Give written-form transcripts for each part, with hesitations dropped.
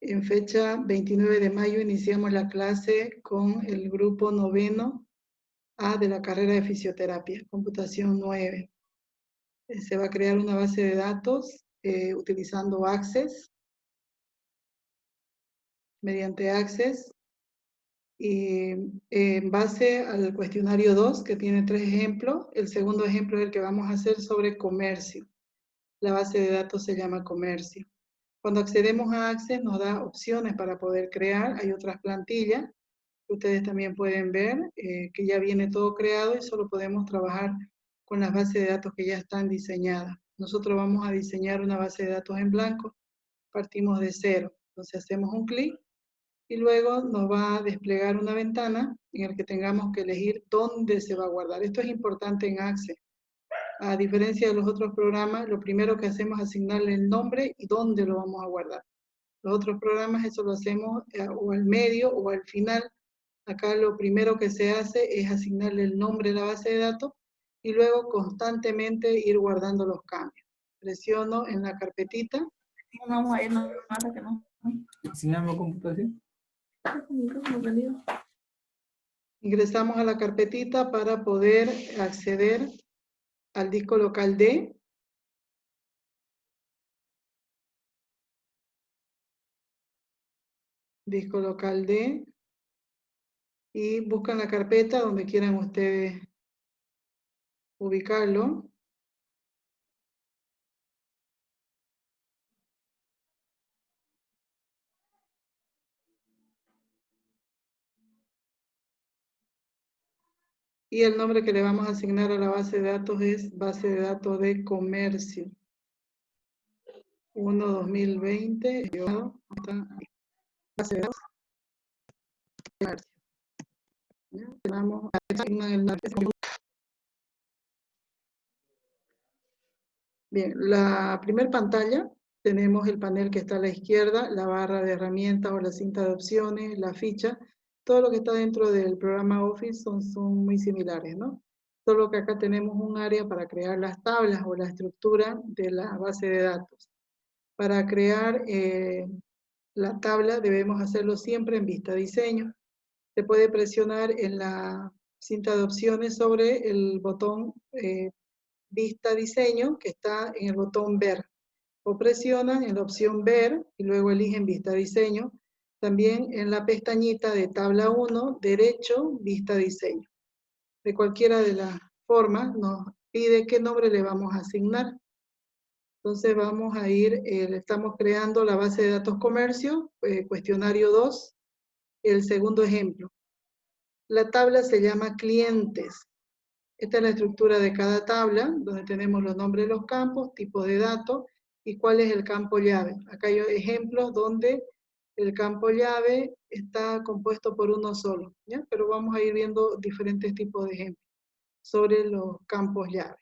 En fecha 29 de mayo iniciamos la clase con el grupo 9 A de la carrera de fisioterapia, computación 9. Se va a crear una base de datos utilizando Access, mediante Access, y en base al cuestionario 2, que tiene 3 ejemplos. El segundo ejemplo es el que vamos a hacer sobre comercio. La base de datos se llama comercio. Cuando accedemos a Access nos da opciones para poder crear. Hay otras plantillas que ustedes también pueden ver, que ya viene todo creado y solo podemos trabajar con las bases de datos que ya están diseñadas. Nosotros vamos a diseñar una base de datos en blanco, partimos de cero. Entonces hacemos un clic y luego nos va a desplegar una ventana en la que tengamos que elegir dónde se va a guardar. Esto es importante en Access. A diferencia de los otros programas, lo primero que hacemos es asignarle el nombre y dónde lo vamos a guardar. Los otros programas eso lo hacemos o al medio o al final. Acá lo primero que se hace es asignarle el nombre de la base de datos y luego constantemente ir guardando los cambios. Presiono en la carpetita. Vamos a irnos hasta que no. ¿Enseñamos computación? Ingresamos a la carpetita para poder acceder al disco local D. Disco local D. Y buscan la carpeta donde quieran ustedes ubicarlo. Y el nombre que le vamos a asignar a la base de datos es base de datos de comercio. 1-2020. Base de datos de comercio. Vamos a asignar el nombre. Bien, la primera pantalla tenemos el panel que está a la izquierda, la barra de herramientas o la cinta de opciones, la ficha. Todo lo que está dentro del programa Office son muy similares, ¿no? Solo que acá tenemos un área para crear las tablas o la estructura de la base de datos. Para crear la tabla debemos hacerlo siempre en vista diseño. Se puede presionar en la cinta de opciones sobre el botón vista diseño que está en el botón ver. O presionan en la opción ver y luego eligen vista diseño. También en la pestañita de tabla 1, derecho, vista diseño. De cualquiera de las formas nos pide qué nombre le vamos a asignar. Entonces vamos a ir, estamos creando la base de datos comercio, cuestionario 2, el segundo ejemplo. La tabla se llama clientes. Esta es la estructura de cada tabla, donde tenemos los nombres de los campos, tipos de datos y cuál es el campo llave. Acá hay ejemplos donde el campo llave está compuesto por uno solo, ¿ya? Pero vamos a ir viendo diferentes tipos de ejemplos sobre los campos llave.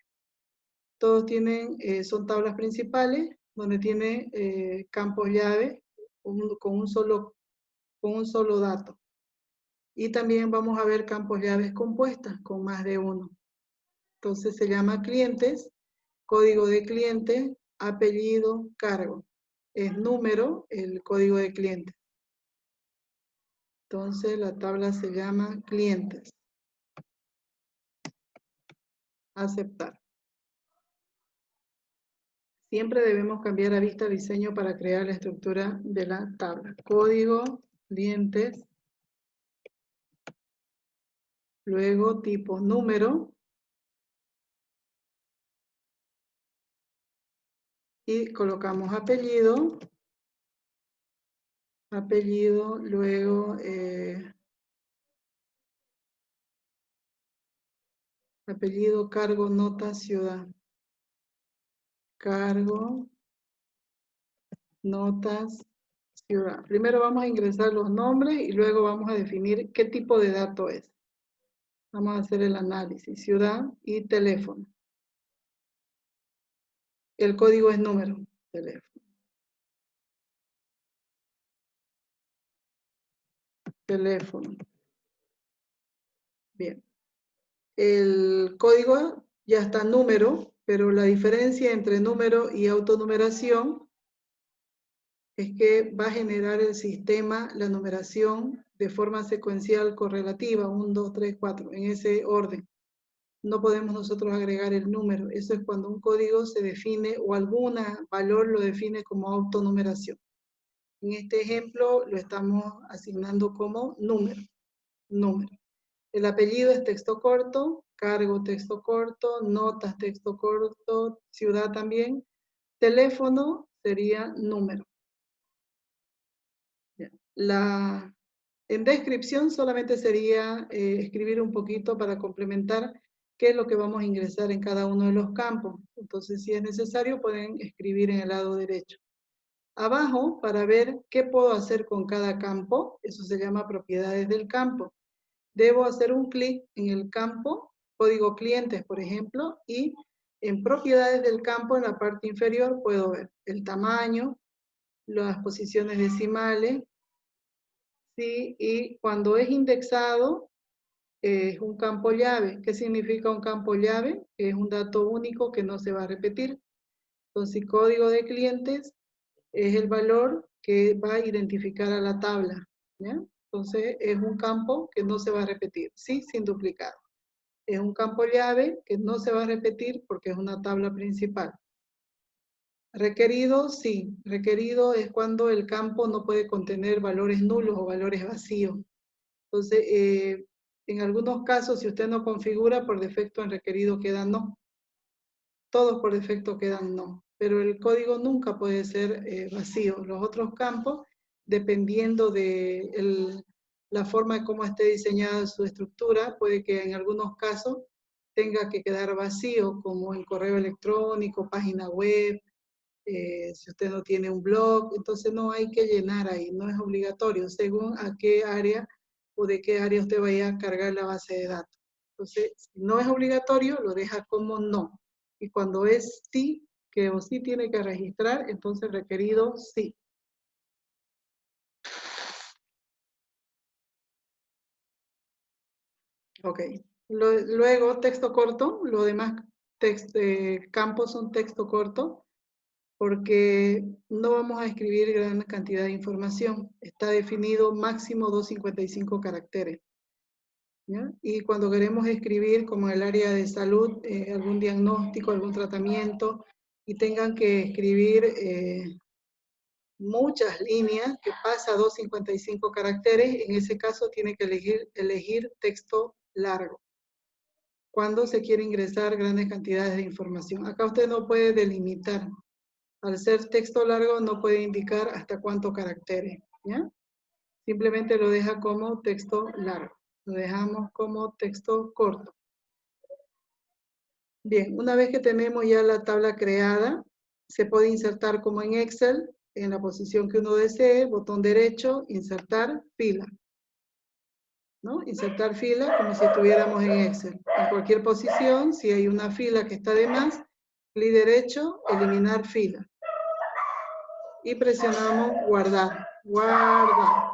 Todos tienen, son tablas principales, donde tiene campos llave con un solo dato. Y también vamos a ver campos llaves compuestas con más de uno. Entonces se llama clientes, código de cliente, apellido, cargo. Es número el código de cliente. Entonces la tabla se llama clientes. Aceptar. Siempre debemos cambiar a vista diseño para crear la estructura de la tabla. Código, clientes, luego tipo número, y colocamos apellido, luego apellido, cargo, nota, ciudad. Cargo, notas, ciudad. Primero vamos a ingresar los nombres y luego vamos a definir qué tipo de dato es. Vamos a hacer el análisis, ciudad y teléfono. El código es número, teléfono. Teléfono. Bien. El código ya está número, pero la diferencia entre número y autonumeración es que va a generar el sistema la numeración de forma secuencial correlativa, 1, 2, 3, 4, en ese orden. No podemos nosotros agregar el número. Eso es cuando un código se define o algún valor lo define como autonumeración. En este ejemplo lo estamos asignando como número. El apellido es texto corto, cargo texto corto, notas texto corto, ciudad también. Teléfono sería número. En descripción solamente sería escribir un poquito para complementar qué es lo que vamos a ingresar en cada uno de los campos. Entonces, si es necesario, pueden escribir en el lado derecho. Abajo, para ver qué puedo hacer con cada campo, eso se llama propiedades del campo. Debo hacer un clic en el campo, código clientes, por ejemplo, y en propiedades del campo, en la parte inferior, puedo ver el tamaño, las posiciones decimales, ¿sí? Y cuando es indexado, es un campo llave. ¿Qué significa un campo llave? Es un dato único que no se va a repetir. Entonces, código de clientes es el valor que va a identificar a la tabla, ¿ya? Entonces, es un campo que no se va a repetir, sí, sin duplicado. Es un campo llave que no se va a repetir porque es una tabla principal. Requerido, sí. Requerido es cuando el campo no puede contener valores nulos o valores vacíos. Entonces, en algunos casos, si usted no configura, por defecto en requerido queda no. Todos por defecto quedan no. Pero el código nunca puede ser vacío. Los otros campos, dependiendo de la forma de cómo esté diseñada su estructura, puede que en algunos casos tenga que quedar vacío, como en correo electrónico, página web, si usted no tiene un blog, entonces no hay que llenar ahí, no es obligatorio, según a qué área o de qué área usted vaya a cargar la base de datos. Entonces, si no es obligatorio, lo deja como no. Y cuando es sí, que o sí tiene que registrar, entonces requerido sí. Ok. Luego, texto corto, los demás campos son texto corto, porque no vamos a escribir gran cantidad de información. Está definido máximo 255 caracteres. ¿Ya? Y cuando queremos escribir, como en el área de salud, algún diagnóstico, algún tratamiento, y tengan que escribir muchas líneas, que pasa 255 caracteres, en ese caso tiene que elegir texto largo. Cuando se quiere ingresar grandes cantidades de información. Acá usted no puede delimitar. Al ser texto largo no puede indicar hasta cuántos caracteres, ¿ya? Simplemente lo deja como texto largo. Lo dejamos como texto corto. Bien, una vez que tenemos ya la tabla creada, se puede insertar como en Excel, en la posición que uno desee, botón derecho, insertar fila. ¿No? Insertar fila como si estuviéramos en Excel. En cualquier posición, si hay una fila que está de más, clic derecho, eliminar fila. Y presionamos guardar. Guardar.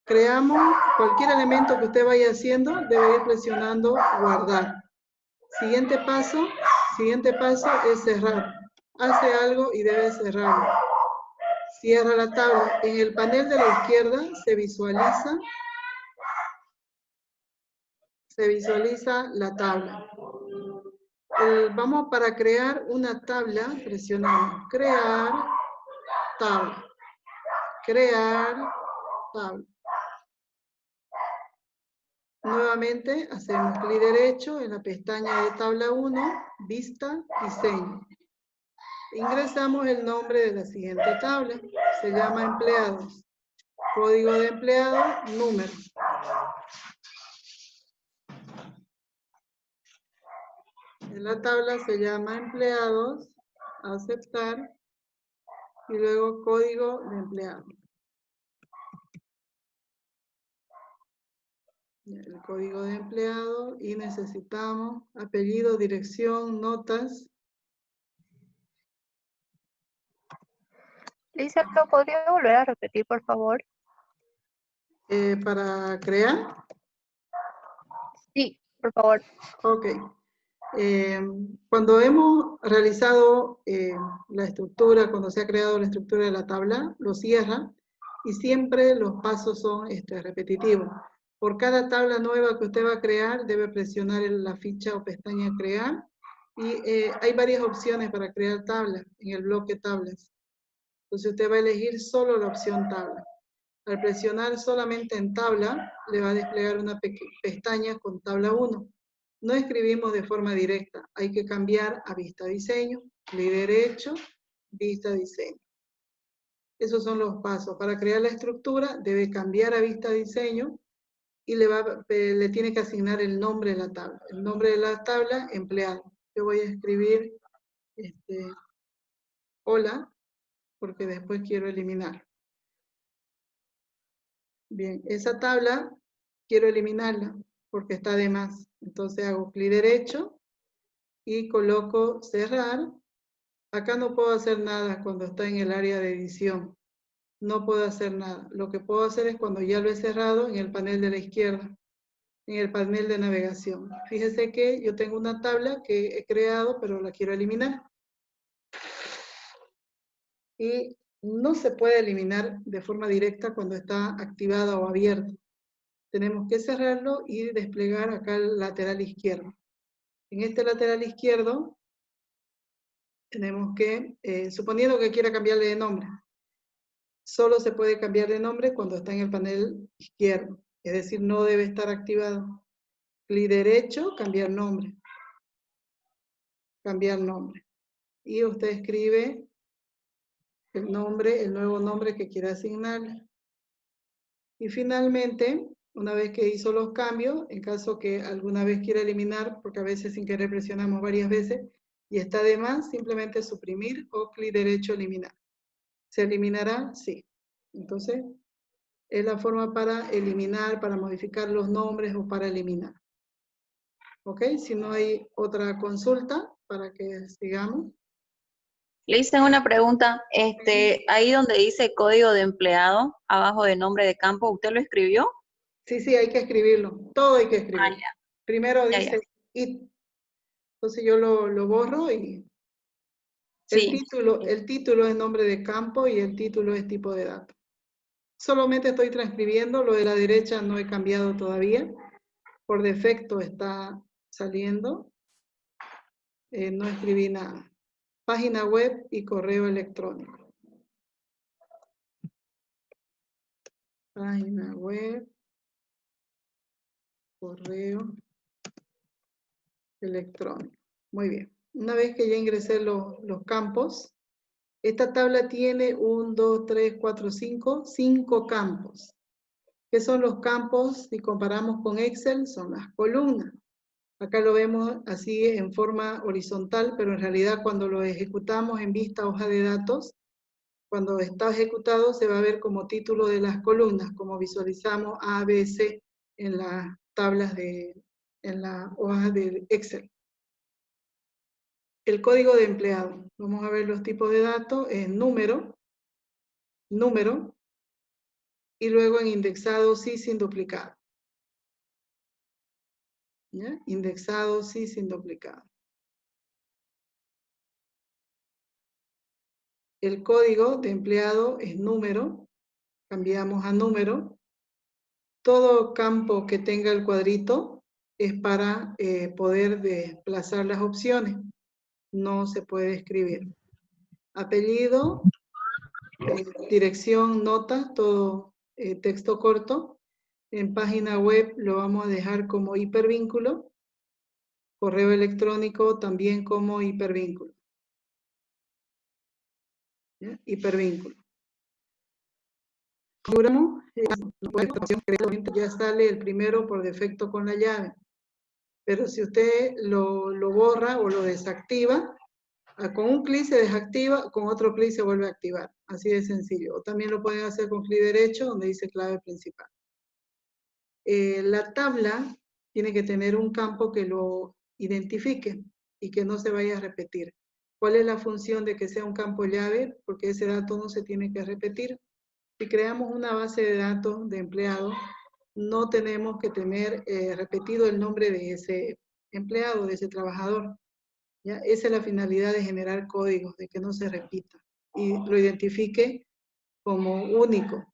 Creamos cualquier elemento que usted vaya haciendo, debe ir presionando guardar. Siguiente paso es cerrar. Hace algo y debe cerrarlo. Cierra la tabla. En el panel de la izquierda se visualiza la tabla. Vamos para crear una tabla, presionamos crear tabla. Crear tabla. Nuevamente hacemos clic derecho en la pestaña de tabla 1, vista, diseño. Ingresamos el nombre de la siguiente tabla, se llama empleados. Código de empleado, número. En la tabla se llama empleados, aceptar, y luego código de empleado. El código de empleado y necesitamos apellido, dirección, notas. Lisa, ¿lo podría volver a repetir, por favor? Para crear. Sí, por favor. Ok. Cuando hemos realizado la estructura, cuando se ha creado la estructura de la tabla, lo cierra y siempre los pasos son repetitivos. Por cada tabla nueva que usted va a crear, debe presionar la ficha o pestaña crear y hay varias opciones para crear tablas en el bloque tablas. Entonces usted va a elegir solo la opción tabla. Al presionar solamente en tabla, le va a desplegar una pestaña con tabla 1. No escribimos de forma directa, hay que cambiar a vista diseño, clic derecho, vista diseño. Esos son los pasos. Para crear la estructura, debe cambiar a vista diseño y le tiene que asignar el nombre de la tabla. El nombre de la tabla, empleado. Yo voy a escribir hola, porque después quiero eliminar. Bien, esa tabla quiero eliminarla porque está de más. Entonces hago clic derecho y coloco cerrar. Acá no puedo hacer nada cuando está en el área de edición. No puedo hacer nada. Lo que puedo hacer es cuando ya lo he cerrado en el panel de la izquierda, en el panel de navegación. Fíjese que yo tengo una tabla que he creado, pero la quiero eliminar. Y no se puede eliminar de forma directa cuando está activada o abierta. Tenemos que cerrarlo y desplegar acá el lateral izquierdo. En este lateral izquierdo tenemos que, suponiendo que quiera cambiarle de nombre, solo se puede cambiar de nombre cuando está en el panel izquierdo, es decir, no debe estar activado. Clic derecho, cambiar nombre. Cambiar nombre. Y usted escribe el nombre, el nuevo nombre que quiera asignarle. Y finalmente, una vez que hizo los cambios, en caso que alguna vez quiera eliminar, porque a veces sin querer presionamos varias veces, y está de más, simplemente suprimir o clic derecho eliminar. ¿Se eliminará? Sí. Entonces, es la forma para eliminar, para modificar los nombres o para eliminar. ¿Ok? Si no hay otra consulta para que sigamos. Le hice una pregunta, ahí donde dice código de empleado, abajo de nombre de campo, ¿usted lo escribió? Sí, hay que escribirlo. Todo hay que escribirlo. Ya. Primero Ya, dice it. Entonces yo lo borro y Sí. el título es nombre de campo y el título es tipo de datos. Solamente estoy transcribiendo, lo de la derecha no he cambiado todavía. Por defecto está saliendo. No escribí nada. Página web y correo electrónico. Página web, correo electrónico. Muy bien. Una vez que ya ingresé los campos, esta tabla tiene 1, 2, 3, 4, 5 campos. ¿Qué son los campos? Si comparamos con Excel, son las columnas. Acá lo vemos así en forma horizontal, pero en realidad cuando lo ejecutamos en vista hoja de datos, cuando está ejecutado se va a ver como título de las columnas, como visualizamos A, B, C en las tablas en la hoja de Excel. El código de empleado. Vamos a ver los tipos de datos en número, y luego en indexado sí sin duplicado. ¿Ya? Indexado sí sin duplicado. El código de empleado es número, cambiamos a número. Todo campo que tenga el cuadrito es para poder desplazar las opciones. No se puede escribir. Apellido, dirección, nota, todo texto corto. En página web lo vamos a dejar como hipervínculo. Correo electrónico también como hipervínculo. ¿Ya? Hipervínculo. Configuramos, ya sale el primero por defecto con la llave. Pero si usted lo borra o lo desactiva, con un clic se desactiva, con otro clic se vuelve a activar. Así de sencillo. O también lo pueden hacer con clic derecho, donde dice clave principal. La tabla tiene que tener un campo que lo identifique y que no se vaya a repetir. ¿Cuál es la función de que sea un campo llave? Porque ese dato no se tiene que repetir. Si creamos una base de datos de empleados, no tenemos que tener repetido el nombre de ese empleado, de ese trabajador. ¿Ya? Esa es la finalidad de generar códigos, de que no se repita y lo identifique como único.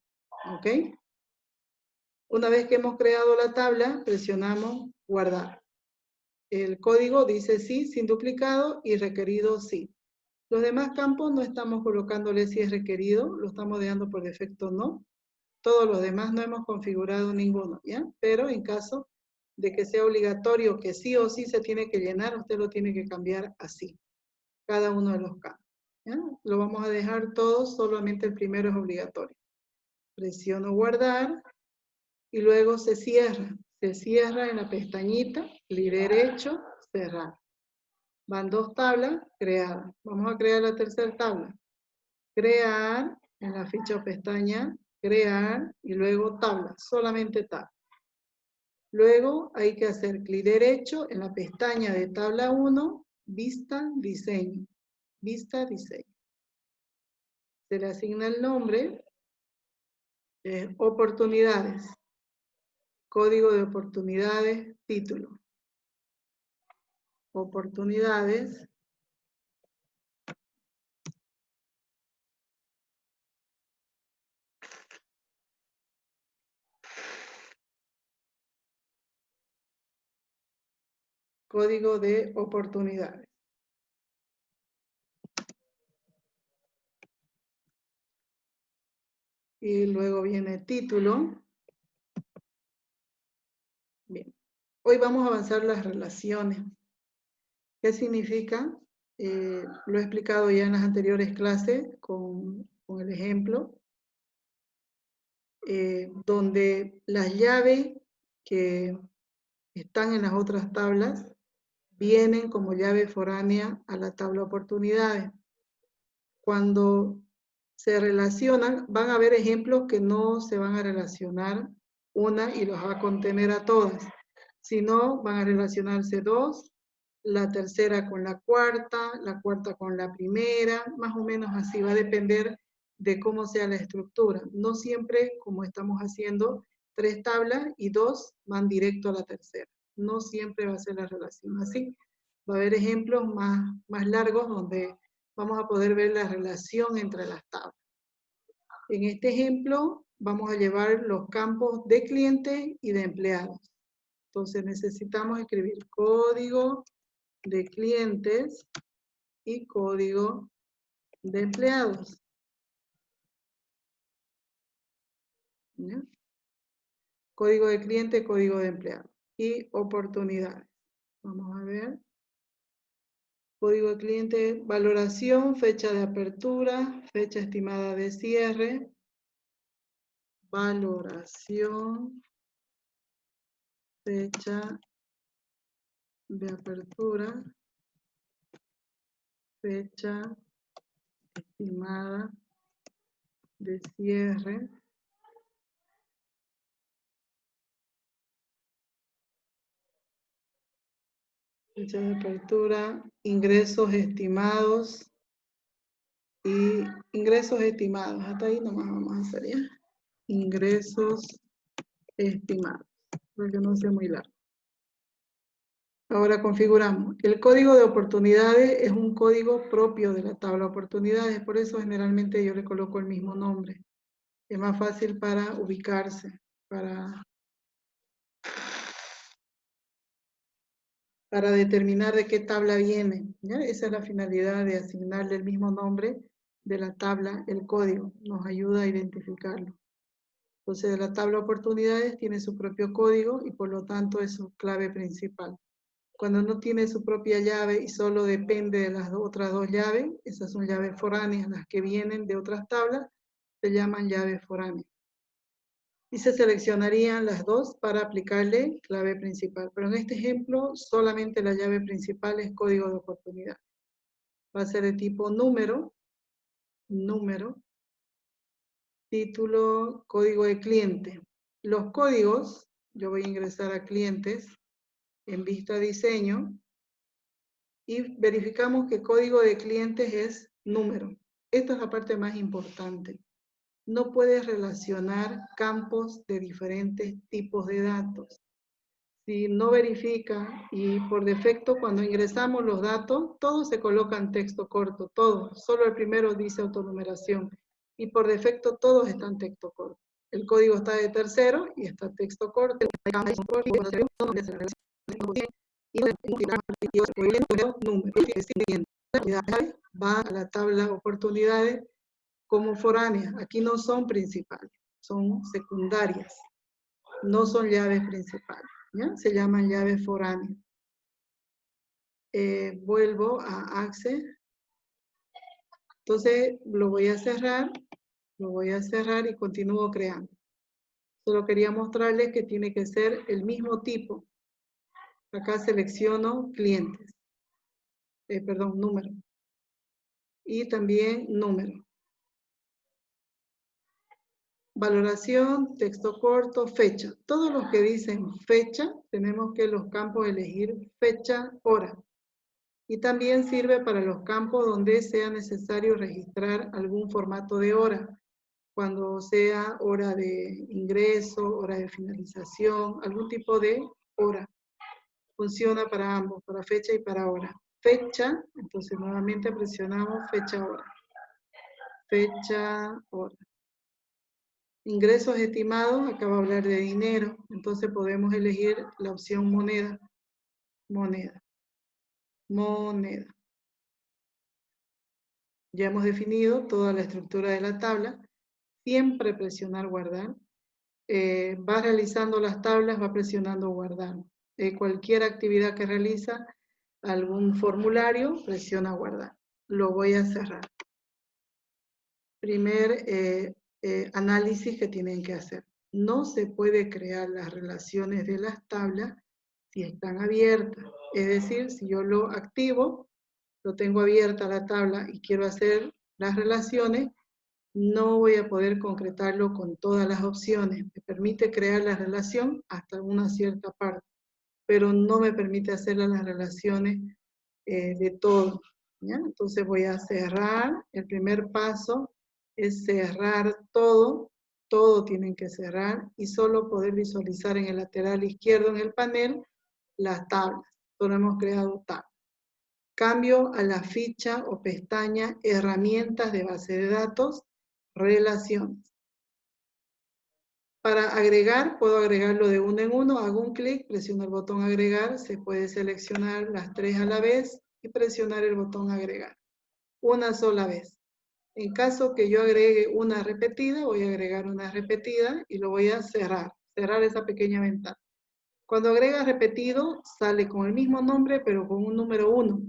¿Ok? Una vez que hemos creado la tabla, presionamos guardar. El código dice sí, sin duplicado, y requerido sí. Los demás campos no estamos colocándole si es requerido, lo estamos dejando por defecto no. Todos los demás no hemos configurado ninguno, ¿ya? Pero en caso de que sea obligatorio, que sí o sí se tiene que llenar, usted lo tiene que cambiar así, cada uno de los campos. ¿Ya? Lo vamos a dejar todos, solamente el primero es obligatorio. Presiono guardar y luego se cierra. Se cierra en la pestañita, clic derecho, cerrar. Van 2 tablas creadas. Vamos a crear la tercera tabla. Crear, en la ficha o pestaña, crear y luego tabla, solamente tabla. Luego hay que hacer clic derecho en la pestaña de tabla 1, vista, diseño. Vista, diseño. Se le asigna el nombre, oportunidades. Código de oportunidades, título. Oportunidades. Código de oportunidades. Y luego viene título. Bien. Hoy vamos a avanzar las relaciones. ¿Qué significa? Lo he explicado ya en las anteriores clases con el ejemplo, donde las llaves que están en las otras tablas vienen como llave foránea a la tabla oportunidades. Cuando se relacionan, van a haber ejemplos que no se van a relacionar una y los va a contener a todas, sino van a relacionarse 2, la tercera con la cuarta con la primera, más o menos así, va a depender de cómo sea la estructura. No siempre, como estamos haciendo, 3 tablas y 2 van directo a la tercera. No siempre va a ser la relación así. Va a haber ejemplos más largos donde vamos a poder ver la relación entre las tablas. En este ejemplo, vamos a llevar los campos de cliente y de empleados. Entonces necesitamos escribir código de clientes y código de empleados. ¿Ya? Código de cliente, código de empleado. Y oportunidades. Vamos a ver. Código de cliente, valoración, fecha de apertura, fecha estimada de cierre. Valoración, fecha de apertura, fecha estimada de cierre. Fecha de apertura, ingresos estimados y ingresos estimados. Hasta ahí nomás vamos a hacer ya. Ingresos estimados, porque no sea muy largo. Ahora configuramos. El código de oportunidades es un código propio de la tabla de oportunidades, por eso generalmente yo le coloco el mismo nombre. Es más fácil para ubicarse, para determinar de qué tabla viene. ¿Ya? Esa es la finalidad de asignarle el mismo nombre de la tabla, el código. Nos ayuda a identificarlo. Entonces, la tabla de oportunidades tiene su propio código y por lo tanto es su clave principal. Cuando no tiene su propia llave y solo depende de las otras 2 llaves, esas son llaves foráneas, las que vienen de otras tablas, se llaman llaves foráneas. Y se seleccionarían las 2 para aplicarle clave principal. Pero en este ejemplo, solamente la llave principal es código de oportunidad. Va a ser de tipo número, título, código de cliente. Los códigos, yo voy a ingresar a clientes, en vista diseño, y verificamos que código de clientes es número. Esta es la parte más importante. No puedes relacionar campos de diferentes tipos de datos. Si no verifica y por defecto cuando ingresamos los datos, todos se colocan texto corto, todos. Solo el primero dice autonumeración. Y por defecto todos están texto corto. El código está de tercero y está texto corto. Va a la tabla oportunidades como foráneas. Aquí no son principales, son secundarias. No son llaves principales. ¿Ya? Se llaman llaves foráneas. Vuelvo a Access. Entonces lo voy a cerrar y continúo creando. Solo quería mostrarles que tiene que ser el mismo tipo. Acá selecciono clientes. Número. Y también número. Valoración, texto corto, fecha. Todos los que dicen fecha, tenemos que los campos elegir fecha, hora. Y también sirve para los campos donde sea necesario registrar algún formato de hora. Cuando sea hora de ingreso, hora de finalización, algún tipo de hora. Funciona para ambos, para fecha y para hora. Fecha, entonces nuevamente presionamos fecha, hora. Fecha, hora. Ingresos estimados, acá va a hablar de dinero, entonces podemos elegir la opción moneda. Moneda. Moneda. Ya hemos definido toda la estructura de la tabla. Siempre presionar guardar. Va realizando las tablas, va presionando guardar. Cualquier actividad que realiza, algún formulario, presiona guardar. Lo voy a cerrar. Primer análisis que tienen que hacer. No se puede crear las relaciones de las tablas si están abiertas. Es decir, si yo lo activo, lo tengo abierta la tabla y quiero hacer las relaciones, no voy a poder concretarlo con todas las opciones. Me permite crear la relación hasta una cierta parte, pero no me permite hacer las relaciones de todo. ¿Ya? Entonces voy a cerrar. El primer paso es cerrar todo. Todo tienen que cerrar y solo poder visualizar en el lateral izquierdo en el panel las tablas. Solo hemos creado tablas. Cambio a la ficha o pestaña herramientas de base de datos, relaciones. Para agregar, puedo agregarlo de uno en uno, hago un clic, presiono el botón agregar, se puede seleccionar las tres a la vez y presionar el botón agregar. Una sola vez. En caso que yo agregue una repetida, voy a agregar una repetida y lo voy a cerrar. Cerrar esa pequeña ventana. Cuando agrega repetido, sale con el mismo nombre, pero con un número 1.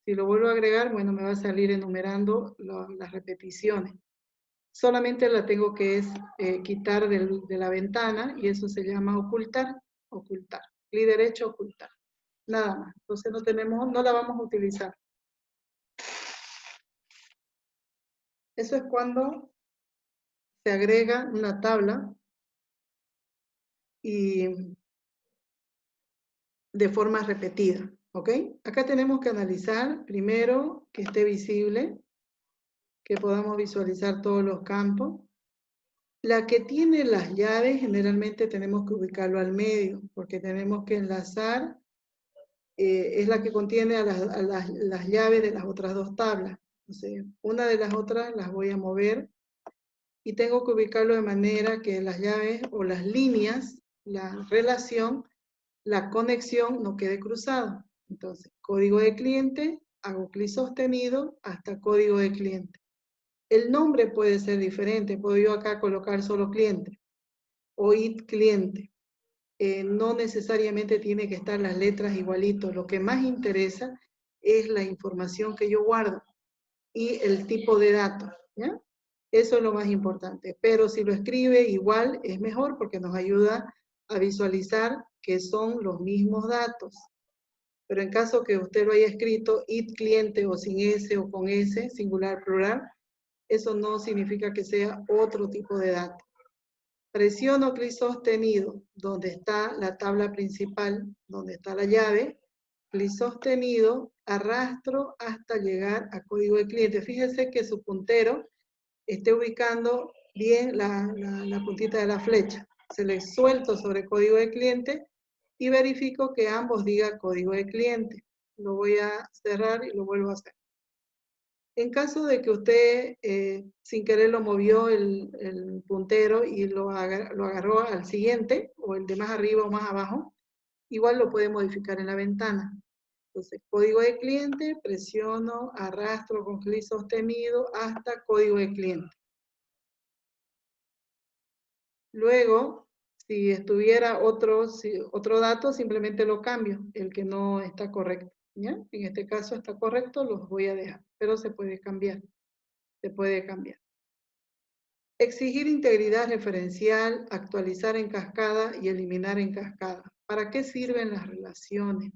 Si lo vuelvo a agregar, bueno, me va a salir enumerando las repeticiones. Solamente la tengo que quitar de la ventana y eso se llama ocultar. Ocultar. Clic derecho, ocultar. Nada más. Entonces no la vamos a utilizar. Eso es cuando se agrega una tabla y de forma repetida. ¿Ok? Acá tenemos que analizar primero que esté visible, que podamos visualizar todos los campos. La que tiene las llaves, generalmente tenemos que ubicarlo al medio, porque tenemos que enlazar, es la que contiene a las llaves de las otras dos tablas. Entonces, una de las otras las voy a mover y tengo que ubicarlo de manera que las llaves o las líneas, la relación, la conexión no quede cruzada. Entonces, código de cliente, hago clic sostenido hasta código de cliente. El nombre puede ser diferente, puedo yo acá colocar solo cliente o IT cliente. No necesariamente tiene que estar las letras igualitos. Lo que más interesa es la información que yo guardo y el tipo de datos. ¿Ya? Eso es lo más importante. Pero si lo escribe igual es mejor porque nos ayuda a visualizar que son los mismos datos. Pero en caso que usted lo haya escrito IT cliente o sin S o con S, singular, plural, eso no significa que sea otro tipo de datos. Presiono clic sostenido donde está la tabla principal, donde está la llave, clic sostenido, arrastro hasta llegar a código de cliente. Fíjese que su puntero esté ubicando bien la puntita de la flecha. Se le suelto sobre código de cliente y verifico que ambos diga código de cliente. Lo voy a cerrar y lo vuelvo a hacer. En caso de que usted sin querer lo movió el puntero y lo agarró al siguiente, o el de más arriba o más abajo, igual lo puede modificar en la ventana. Entonces, código de cliente, presiono, arrastro con clic sostenido hasta código de cliente. Luego, si estuviera otro dato, simplemente lo cambio, el que no está correcto. ¿Ya? En este caso está correcto, los voy a dejar, pero se puede cambiar. Se puede cambiar. Exigir integridad referencial, actualizar en cascada y eliminar en cascada. ¿Para qué sirven las relaciones?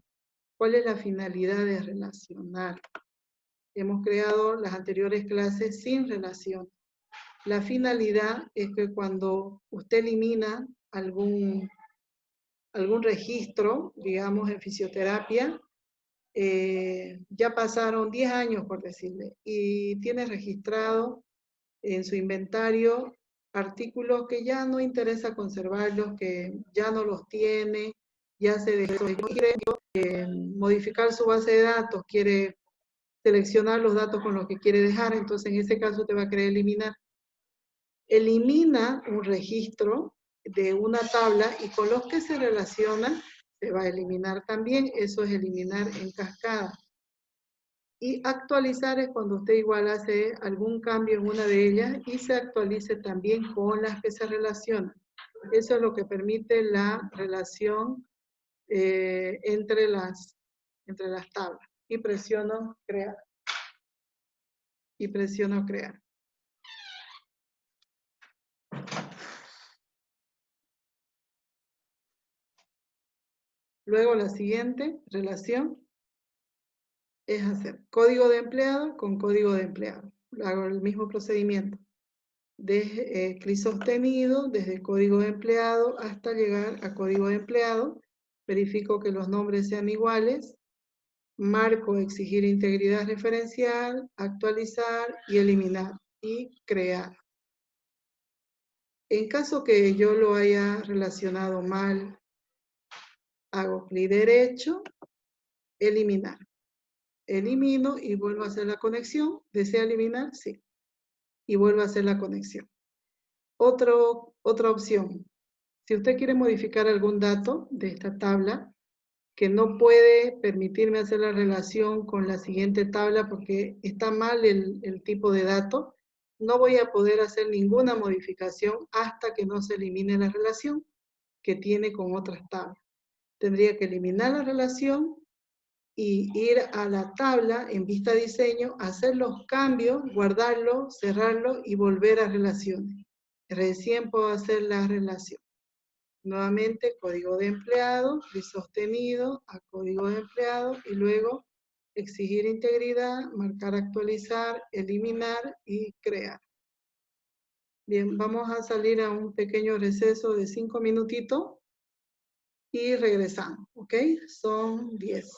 ¿Cuál es la finalidad de relacionar? Hemos creado las anteriores clases sin relación. La finalidad es que cuando usted elimina algún registro, digamos en fisioterapia, ya pasaron 10 años, por decirle, y tiene registrado en su inventario artículos que ya no interesa conservarlos, que ya no los tiene, ya se dejó, quiere modificar su base de datos, quiere seleccionar los datos con los que quiere dejar, entonces en ese caso te va a querer eliminar. Elimina un registro de una tabla y con los que se relacionan se va a eliminar también, eso es eliminar en cascada. Y actualizar es cuando usted igual hace algún cambio en una de ellas y se actualice también con las que se relacionan. Eso es lo que permite la relación entre las tablas. Y presiono crear. Y presiono crear. Luego la siguiente relación es hacer código de empleado con código de empleado. Hago el mismo procedimiento. Clic sostenido desde código de empleado hasta llegar a código de empleado. Verifico que los nombres sean iguales. Marco exigir integridad referencial, actualizar y eliminar y crear. En caso que yo lo haya relacionado mal, hago clic derecho, eliminar. Elimino y vuelvo a hacer la conexión. ¿Desea eliminar? Sí. Y vuelvo a hacer la conexión. Otra opción. Si usted quiere modificar algún dato de esta tabla, que no puede permitirme hacer la relación con la siguiente tabla porque está mal el tipo de dato, no voy a poder hacer ninguna modificación hasta que no se elimine la relación que tiene con otras tablas. Tendría que eliminar la relación y ir a la tabla en vista diseño, hacer los cambios, guardarlo, cerrarlo y volver a relaciones. Recién puedo hacer la relación. Nuevamente código de empleado, clic sostenido a código de empleado y luego exigir integridad, marcar actualizar, eliminar y crear. Bien, vamos a salir a un pequeño receso de 5 minutitos y regresamos, ¿ok? Son 10.